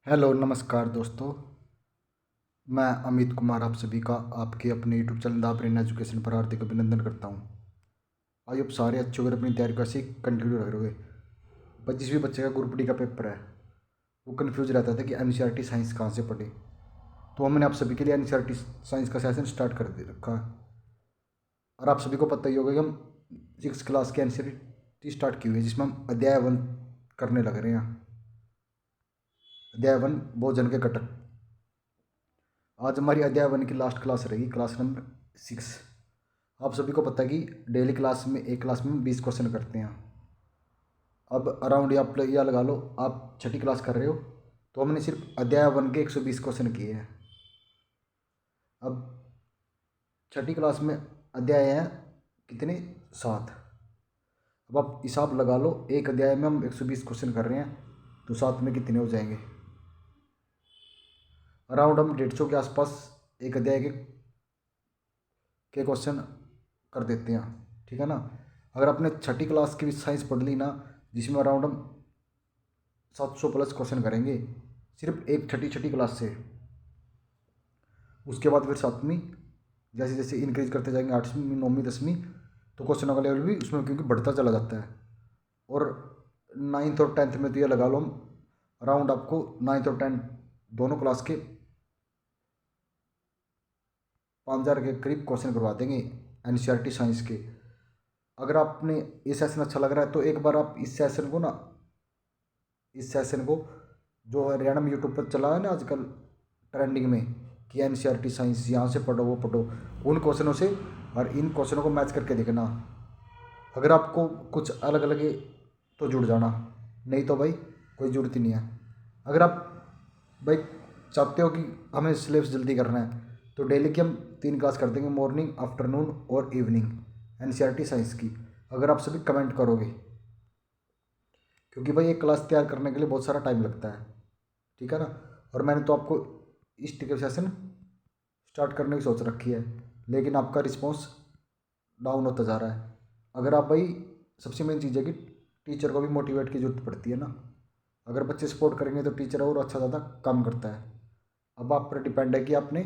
Hello नमस्कार दोस्तों। मैं अमित कुमार आप सभी का आपके अपने YouTube channel the brain education पर हार्दिक अभिनंदन करता हूं। आज आप सारे अच्छे होकर अपनी तैयारी कैसे कंटिन्यू रख रहे हो। जिस भी बच्चे का ग्रुप डी का पेपर है वो कन्फ्यूज रहता था कि एनसीईआरटी साइंस कहाँ से पढ़े, तो हमने आप सभी के लिए एनसीईआरटी साइंस का सेशन स्टार्ट कर दे रखा है। और आप सभी को पता ही होगा कि हम 6 क्लास की एनसीईआरटी स्टार्ट की हुई है, जिसमें हम अध्याय 1 करने लग रहे हैं। अध्याय 1 भोजन के घटक। आज हमारी अध्याय 1 की लास्ट क्लास रहेगी, क्लास नंबर 6। आप सभी को पता है कि डेली क्लास में एक क्लास में 20 क्वेश्चन करते हैं। अब अराउंड या लगा लो आप छठी क्लास कर रहे हो, तो हमने सिर्फ अध्याय 1 के 120 क्वेश्चन किए हैं। अब छठी क्लास में अध्याय हैं कितने, 7। अब आप हिसाब लगा लो, एक अध्याय में हम 120 क्वेश्चन कर रहे हैं, तो 7 में कितने हो जाएंगे। अराउंड हम 150 के आसपास एक अध्याय के क्वेश्चन कर देते हैं, ठीक है ना। अगर आपने छठी क्लास की भी साइंस पढ़ ली ना, जिसमें अराउंड हम 700 प्लस क्वेश्चन करेंगे सिर्फ एक छठी छठी क्लास से। उसके बाद फिर 7वीं जैसे जैसे इंक्रीज करते जाएंगे, 8वीं 9वीं 10वीं, तो क्वेश्चनों का लेवल भी उसमें क्योंकि बढ़ता चला जाता है। और 9th और 10th में तो ये लगा लो हम अराउंड आपको 9th और 10th दोनों क्लास के 5000 के करीब क्वेश्चन करवा देंगे एनसीईआरटी साइंस के। अगर आपने ये सेशन अच्छा लग रहा है तो एक बार आप इस सेशन को जो हरियाणा में यूट्यूब पर चला है ना आजकल ट्रेंडिंग में कि एनसीईआरटी साइंस यहाँ से पढ़ो वो पढ़ो, उन क्वेश्चनों से और इन क्वेश्चनों को मैच करके देखना। अगर आपको कुछ अलग लगे तो जुड़ जाना, नहीं तो भाई कोई ज़रूरत ही नहीं है। अगर आप भाई चाहते हो कि हमें सिलेबस जल्दी करना है तो डेली की हम 3 क्लास कर देंगे, मॉर्निंग आफ्टरनून और इवनिंग एनसीईआरटी साइंस की, अगर आप सभी कमेंट करोगे। क्योंकि भाई एक क्लास तैयार करने के लिए बहुत सारा टाइम लगता है, ठीक है ना। और मैंने तो आपको इस टिकट सेशन स्टार्ट करने की सोच रखी है, लेकिन आपका रिस्पॉन्स डाउन होता जा रहा है। अगर आप भाई, सबसे मेन चीज़ है कि टीचर को भी मोटिवेट की जरूरत पड़ती है ना। अगर बच्चे सपोर्ट करेंगे तो टीचर और अच्छा ज़्यादा काम करता है। अब आप पर डिपेंड है कि आपने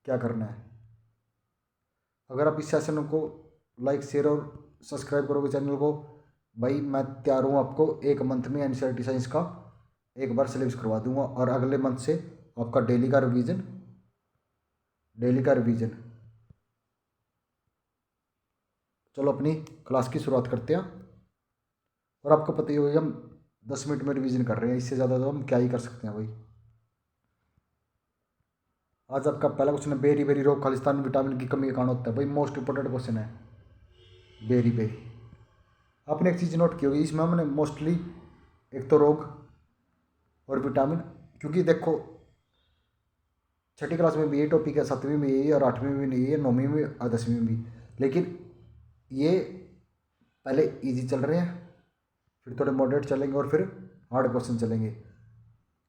क्या करना है। अगर आप इस सेशन को लाइक शेयर और सब्सक्राइब करोगे चैनल को, भाई मैं तैयार हूँ आपको एक मंथ में एनसीईआरटी साइंस का एक बार सिलेबस करवा दूंगा, और अगले मंथ से आपका डेली का रिवीजन। चलो अपनी क्लास की शुरुआत करते हैं। और आपको पता ही होगा हम 10 मिनट में रिवीजन कर रहे हैं, इससे ज़्यादा तो हम क्या ही कर सकते हैं भाई। आज आपका पहला क्वेश्चन है, बेरी बेरी रोग खालिस्तान में विटामिन की कमी का कारण होता है। भाई मोस्ट इंपॉर्टेंट क्वेश्चन है बेरी बेरी। आपने एक चीज़ नोट की होगी इसमें हमने मोस्टली एक तो रोग और विटामिन, क्योंकि देखो छठी क्लास में भी यही टॉपिक है, 7वीं में यही है, और 8वीं में भी यही है, 9वीं में और 10वीं में भी। लेकिन ये पहले इजी चल रहे हैं, फिर थोड़े मॉडरेट चलेंगे और फिर हार्ड क्वेश्चन चलेंगे।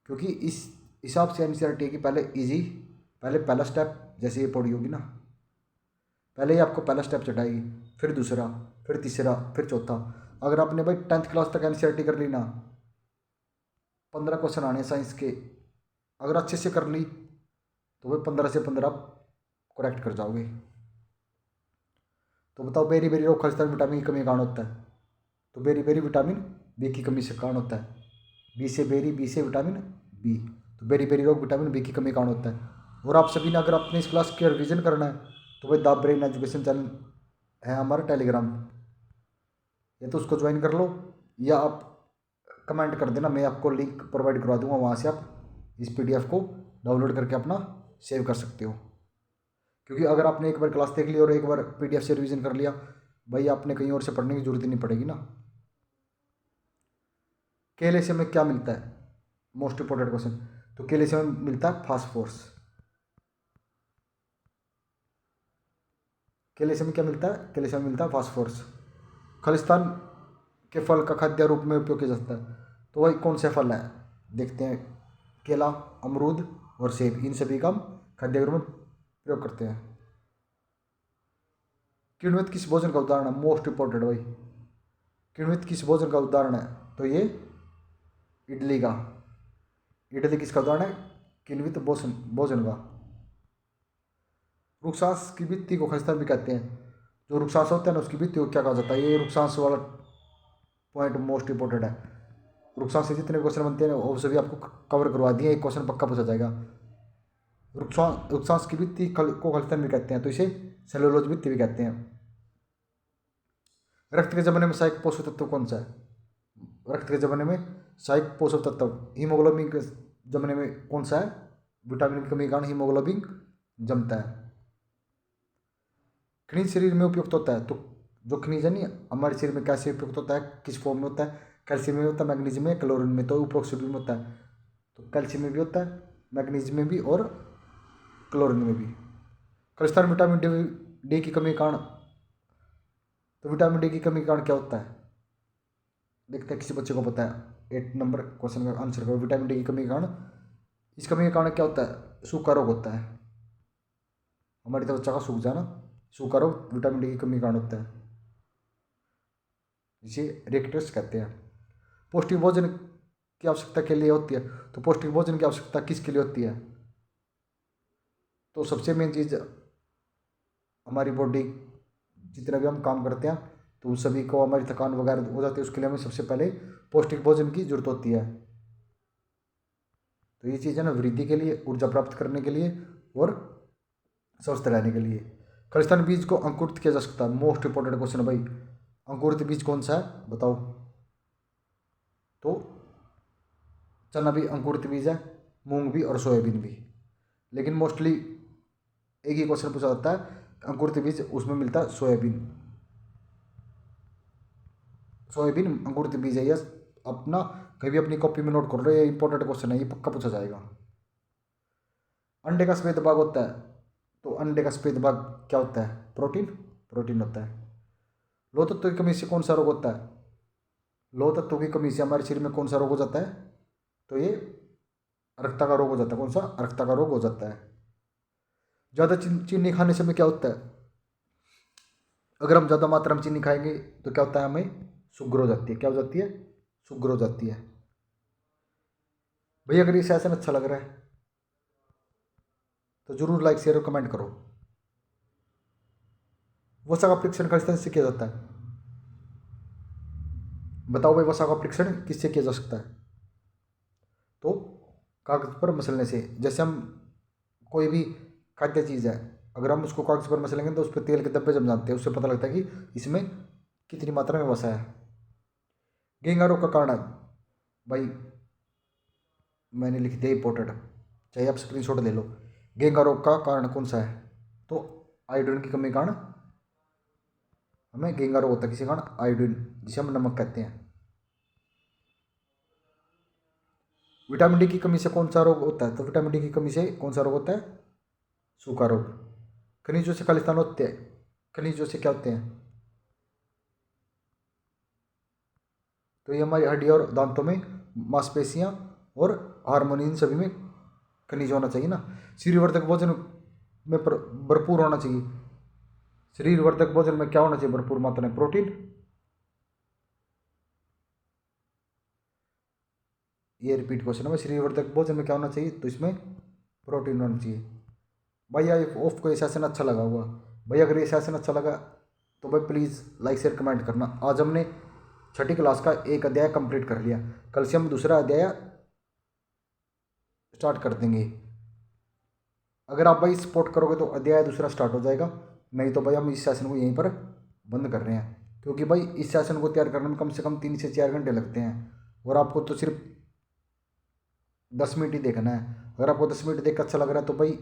क्योंकि इस हिसाब से एनसीईआरटी की पहले इजी, पहले पहला स्टेप जैसे ये पढ़ी होगी ना, पहले ही आपको पहला स्टेप चढ़ाएगी, फिर दूसरा, फिर तीसरा, फिर चौथा। अगर आपने भाई 10th क्लास तक एनसीईआरटी कर ली ना, 15 क्वेश्चन आने साइंस के, अगर अच्छे से कर ली तो भाई 15 से 15 आप करेक्ट कर जाओगे। तो बताओ, बेरी बेरी रोग खालिस्तान विटामिन की कमी का कारण होता है, तो बेरी बेरी विटामिन बी की कमी से कारण होता है। बी से बेरी, बी से विटामिन बी, तो बेरी बेरी रोग विटामिन बी की कमी का कारण होता है। और आप सभी ने अगर अपने इस क्लास की रिवीजन करना है तो भाई द ब्रेन एजुकेशन चैनल है हमारा टेलीग्राम, या तो उसको ज्वाइन कर लो, या आप कमेंट कर देना, मैं आपको लिंक प्रोवाइड करवा दूंगा, वहाँ से आप इस पीडीएफ को डाउनलोड करके अपना सेव कर सकते हो। क्योंकि अगर आपने एक बार क्लास देख ली और एक बार पीडीएफ से रिवीजन कर लिया, भाई आपने कहीं और से पढ़ने की जरूरत ही नहीं पड़ेगी ना। केले से हमें क्या मिलता है, मोस्ट इंपॉर्टेंट क्वेश्चन, तो केले से हमें मिलता है फास्फोरस। केले से हमें क्या मिलता है, केले से हमें मिलता है फास्फोरस। खालिस्तान के फल का खाद्य रूप में उपयोग किया जाता है, तो वही कौन से फल है, देखते हैं। केला, अमरूद और सेब, इन सभी का हम खाद्य रूप में प्रयोग करते हैं। किण्वित किस भोजन का उदाहरण है, मोस्ट इंपॉर्टेंट भाई, किण्वित किस भोजन का उदाहरण है, तो ये इडली का। इडली किसका उदाहरण है? किन्वित भोजन भोजन का। रुक्षांश की भित्ति को खलिस्तान भी कहते हैं। जो रुक्षांश होता है ना उसकी भित्ति को क्या कहा जाता है? ये रुक्षांश वाला पॉइंट मोस्ट इंपॉर्टेंट है। रुक्षांश से जितने क्वेश्चन बनते हैं वो सभी आपको कवर करवा दिए, एक क्वेश्चन पक्का पूछा जाएगा। रुक्षांश की भित्ति को खलिस्तान भी कहते हैं, तो इसे सेलुलोज भित्ति भी कहते हैं। रक्त के जमाने में सहायक पोषक तत्व कौन सा है? रक्त के जमाने में सहायक पोषक तत्व हीमोग्लोबिन के जमाने में कौन सा है? विटामिन की कमी के कारण हीमोग्लोबिन जमता है। खनिज शरीर में उपयुक्त होता है, तो जो खनिज है नहीं हमारे शरीर में कैसे उपयुक्त होता है, किस फॉर्म में होता है? कैल्शियम में होता है, मैग्नीशियम में, क्लोरीन में, तो उपरोक्त सभी में होता है। तो कैल्शियम में भी होता है, मैग्नीशियम में भी और क्लोरीन में भी। खलिस्तान विटामिन डी की कमी के कारण, तो विटामिन डी की कमी के कारण क्या होता है? देखते हैं किसी बच्चे को पता है। 8 नंबर क्वेश्चन का आंसर करो। विटामिन डी की कमी के कारण, इस कमी के कारण क्या होता है? सूखा रोग होता है। हमारी तो बच्चा का सूख जाना, सूखा रोग विटामिन डी की कमी के कारण होता है, जिसे रेक्टस कहते हैं। पौष्टिक भोजन की आवश्यकता के लिए होती है, तो पौष्टिक भोजन की आवश्यकता किसके लिए होती है? तो सबसे मेन चीज़ हमारी बॉडी, जितना भी हम काम करते हैं तो उन सभी को हमारी थकान वगैरह हो जाती है, उसके लिए हमें सबसे पहले पौष्टिक भोजन की जरूरत होती है। तो ये चीज़ है ना, वृद्धि के लिए, ऊर्जा प्राप्त करने के लिए और स्वस्थ रहने के लिए। खलिस्तान बीज को अंकुरित किया जा सकता है। मोस्ट इंपॉर्टेंट क्वेश्चन है भाई, अंकुरित बीज कौन सा है बताओ? तो चना भी अंकुरित बीज है, मूंग भी और सोयाबीन भी। लेकिन मोस्टली एक ही क्वेश्चन पूछा जाता है अंकुरित बीज, उसमें मिलता है सोयाबीन। सोयाबीन अंकुरित बीज है। यस, अपना कभी अपनी कॉपी में नोट कर लो, ये इंपॉर्टेंट क्वेश्चन है, ये पक्का पूछा जाएगा। अंडे का सफेद भाग होता है, तो अंडे का सफेद भाग क्या होता है? प्रोटीन, प्रोटीन होता है। लोह तत्व की कमी से कौन सा रोग होता है? लोह तत्व की कमी से हमारे शरीर में कौन सा रोग हो जाता है? तो ये रक्ता का रोग हो जाता है। कौन सा? रक्ता का रोग हो जाता है। ज़्यादा चीनी खाने से हमें क्या होता है? अगर हम ज़्यादा मात्रा में चीनी खाएंगे तो क्या होता है? हमें शुगर हो जाती है। क्या हो जाती है? शुगर हो जाती है। भैया अगर ये सेशन अच्छा लग रहा है तो जरूर लाइक शेयर और कमेंट करो। वसा का परीक्षण किस तरह से किया जाता है? बताओ भाई, वसा का परीक्षण किससे किया जा सकता है? तो कागज पर मसलने से। जैसे हम कोई भी खाद्य चीज़ है, अगर हम उसको कागज पर मसलेंगे तो उस पर तेल के धब्बे जम जाते हैं, उससे पता लगता है कि इसमें कितनी मात्रा में वसा है। गेंगा रोग का कारण है भाई, मैंने लिख दिया इंपॉर्टेंट, चाहे आप स्क्रीनशॉट ले लो। गेंगा रोग का कारण कौन सा है? तो आयोडीन की कमी के कारण हमें गेंगा रोग होता है। किसी कारण? आयोडीन, जिसे हम नमक कहते हैं। विटामिन डी की कमी से कौन सा रोग होता है? तो विटामिन डी की कमी से कौन सा रोग होता है? सूखा रोग। खनिजों से खालिस्तान होते हैं, खनिजों से क्या होते हैं? तो ये हमारी हड्डी और दांतों में, मांसपेशियां और हार्मोन, इन सभी में खनिज होना चाहिए ना। शरीरवर्धक भोजन में भरपूर होना चाहिए। शरीरवर्धक भोजन में क्या होना चाहिए? भरपूर मात्रा में प्रोटीन। ये रिपीट क्वेश्चन है, शरीरवर्धक भोजन में क्या होना चाहिए? तो इसमें प्रोटीन होना चाहिए। भाई आई होप को ये सेशन अच्छा लगा होगा। भाई अगर ये सेशन अच्छा लगा तो भाई प्लीज़ लाइक शेयर कमेंट करना। आज हमने 6ठी क्लास का एक अध्याय कंप्लीट कर लिया, कल से हम दूसरा अध्याय स्टार्ट कर देंगे। अगर आप भाई सपोर्ट करोगे तो अध्याय दूसरा स्टार्ट हो जाएगा, नहीं तो भाई हम इस सेशन को यहीं पर बंद कर रहे हैं, क्योंकि भाई इस सेशन को तैयार करने में कम से कम 3 से 4 घंटे लगते हैं और आपको तो सिर्फ 10 मिनट ही देखना है। अगर आपको 10 मिनट देख कर अच्छा लग रहा है तो भाई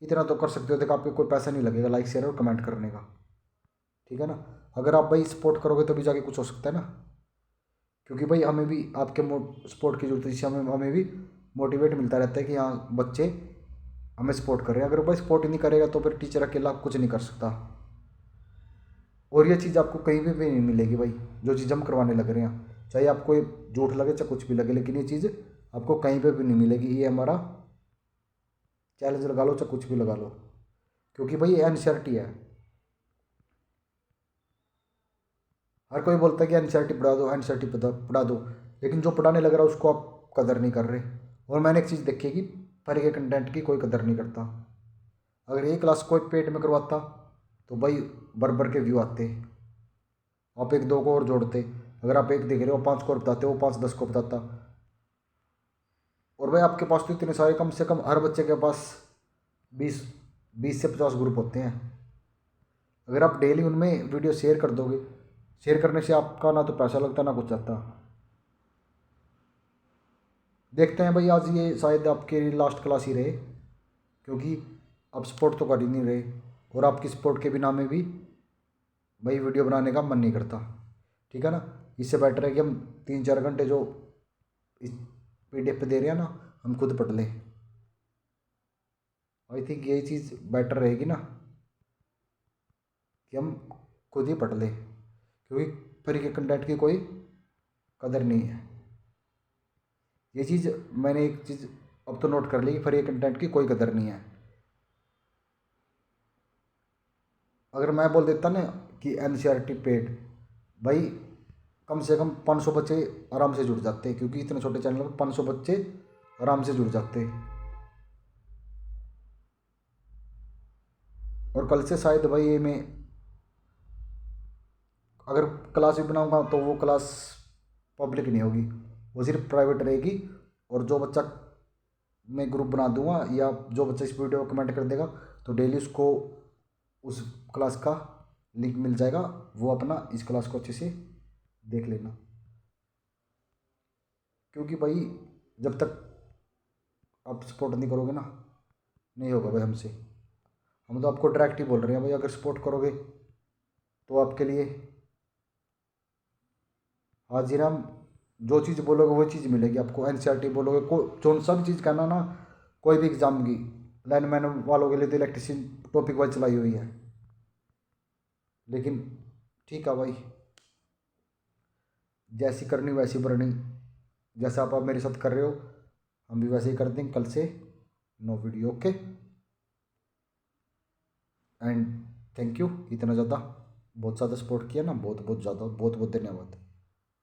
इतना तो कर सकते हो, देखो आपको कोई पैसा नहीं लगेगा लाइक शेयर और कमेंट करने का, ठीक है ना। अगर आप भाई सपोर्ट करोगे तो भी जाके कुछ हो सकता है ना, क्योंकि भाई हमें भी आपके सपोर्ट की जरूरत है, जिससे हमें हमें भी मोटिवेट मिलता रहता है कि हाँ बच्चे हमें सपोर्ट कर रहे हैं। अगर भाई सपोर्ट ही नहीं करेगा तो फिर टीचर अकेला कुछ नहीं कर सकता। और ये चीज़ आपको कहीं भी नहीं मिलेगी भाई, जो चीज़ हम करवाने लग रहे हैं, चाहे आपको ये झूठ लगे चाहे कुछ भी लगे, लेकिन ये चीज़ आपको कहीं पे भी नहीं मिलेगी। ये हमारा चैलेंज लगा लो चाहे कुछ भी लगा लो, क्योंकि भाई ये एनसीईआरटी है। हर कोई बोलता है कि एनसीईआरटी पढ़ा दो, एनसीईआरटी पढ़ा दो, लेकिन जो पढ़ाने लग रहा है उसको आप कदर नहीं कर रहे। और मैंने एक चीज़ देखी है कि फ्री के कंटेंट की कोई कदर नहीं करता। अगर ये क्लास कोई पेड में करवाता तो भाई भर के व्यू आते, आप एक दो को और जोड़ते। अगर आप एक देख रहे हो 5 को और बताते, वो 5 10 को बताता। और भाई आपके पास तो इतने सारे, कम से कम हर बच्चे के पास 20 20 से 50 ग्रुप होते हैं। अगर आप डेली उनमें वीडियो शेयर कर दोगे, शेयर करने से आपका ना तो पैसा लगता ना कुछ आता। देखते हैं भाई, आज ये शायद आपके लास्ट क्लास ही रहे, क्योंकि आप सपोर्ट तो कर ही नहीं रहे, और आपकी सपोर्ट के बिना में भी भाई वीडियो बनाने का मन नहीं करता। ठीक है ना, इससे बेटर है कि हम 3 4 घंटे जो इस PDF पे दे रहे हैं ना, हम खुद पढ़ लें। आई थिंक यही चीज़ बेटर रहेगी ना, कि हम खुद ही पढ़ लें, क्योंकि फ्री के कंटेंट की कोई कदर नहीं है। ये चीज़ मैंने एक चीज़ अब तो नोट कर ली कि फ्री कंटेंट की कोई कदर नहीं है। अगर मैं बोल देता ना कि NCERT पेड, भाई कम से कम 500 बच्चे आराम से जुड़ जाते, क्योंकि इतने छोटे चैनल पर 500 बच्चे आराम से जुड़ जाते। और कल से शायद भाई ये मैं अगर क्लास भी बनाऊंगा तो वो क्लास पब्लिक नहीं होगी, वो सिर्फ प्राइवेट रहेगी। और जो बच्चा मैं ग्रुप बना दूंगा, या जो बच्चा इस वीडियो को कमेंट कर देगा, तो डेली उसको उस क्लास का लिंक मिल जाएगा। वो अपना इस क्लास को अच्छे से देख लेना, क्योंकि भाई जब तक आप सपोर्ट नहीं करोगे ना, नहीं होगा भाई हमसे। हम तो आपको डायरेक्ट ही बोल रहे हैं भाई, अगर सपोर्ट करोगे तो आपके लिए हाजिर हम, जो चीज़ बोलोगे वो चीज़ मिलेगी आपको। NCERT बोलोगे को जो सा भी चीज़ कहना ना, कोई भी एग्ज़ाम की, लाइनमैन वालों के लिए तो इलेक्ट्रिशियन टॉपिक वाइज चलाई हुई है। लेकिन ठीक है भाई, जैसी करनी वैसी भरनी। जैसा आप मेरे साथ कर रहे हो, हम भी वैसे ही कर देंगे कल से। No video, okay. And thank you, इतना ज़्यादा बहुत ज़्यादा सपोर्ट किया ना, बहुत बहुत ज़्यादा, बहुत बहुत धन्यवाद।